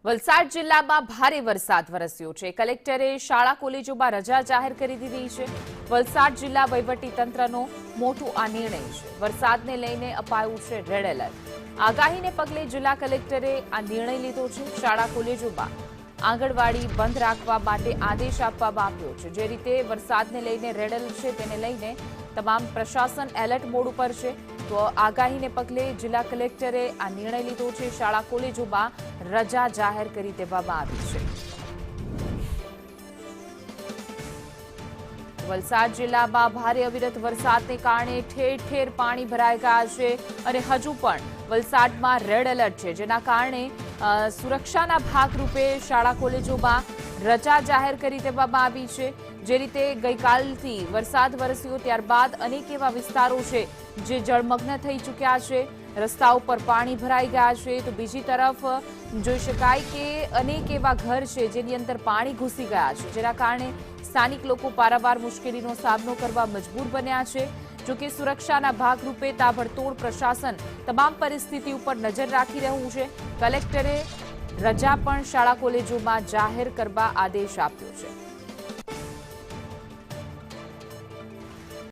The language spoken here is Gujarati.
વલસાડ જિલ્લામાં ભારે વરસાદ વરસ્યો છે। કલેક્ટરે શાળા કોલેજોમાં રજા જાહેર કરી દીધી છે। વલસાડ જિલ્લા વહીવટી તંત્રનો મોટો આ નિર્ણય છે। વરસાદને લઈને અપાયું છે રેડ એલર્ટ। આગાહીને પગલે જિલ્લા કલેક્ટરે આ નિર્ણય લીધો છે। શાળા કોલેજોમાં આંગણવાડી બંધ રાખવા માટે આદેશ આપવામાં આવ્યો છે। જે રીતે વરસાદને લઈને રેડ એલર્ટ છે તેને લઈને તમામ પ્રશાસન એલર્ટ મોડ ઉપર છે। તો આગાહીને પગલે જિલ્લા કલેક્ટરે આ નિર્ણય લીધો છે। શાળા કોલેજોમાં રજા જાહેર કરી દેવામાં આવી છે। વલસાડ જિલ્લામાં ભારે અવિરત વરસાદને કારણે ઠેર ઠેર પાણી ભરાઈ ગયા છે અને હજુ પણ વલસાડમાં રેડ એલર્ટ છે, જેના કારણે સુરક્ષાના ભાગરૂપે શાળા કોલેજોમાં રજા જાહેર કરી દેવામાં આવી છે। જે રીતે ગઈકાલથી વરસાદ વરસ્યો ત્યારબાદ અનેક એવા વિસ્તારો છે જે જળમગ્ન થઈ ચૂક્યા છે, રસ્તા ઉપર પાણી ભરાઈ ગયા છે। તો બીજી તરફ જોઈ શકાય કે અનેક એવા ઘર છે જેની અંદર પાણી ઘૂસી ગયા છે, જેના કારણે સ્થાનિક લોકો પારાવાર મુશ્કેલીનો સામનો કરવા મજબૂર બન્યા છે। જોકે સુરક્ષાના ભાગરૂપે તાબડતોડ પ્રશાસન તમામ પરિસ્થિતિ ઉપર નજર રાખી રહ્યું છે। કલેક્ટરે રજા પણ શાળા કોલેજોમાં જાહેર કરવા આદેશ આપ્યો છે।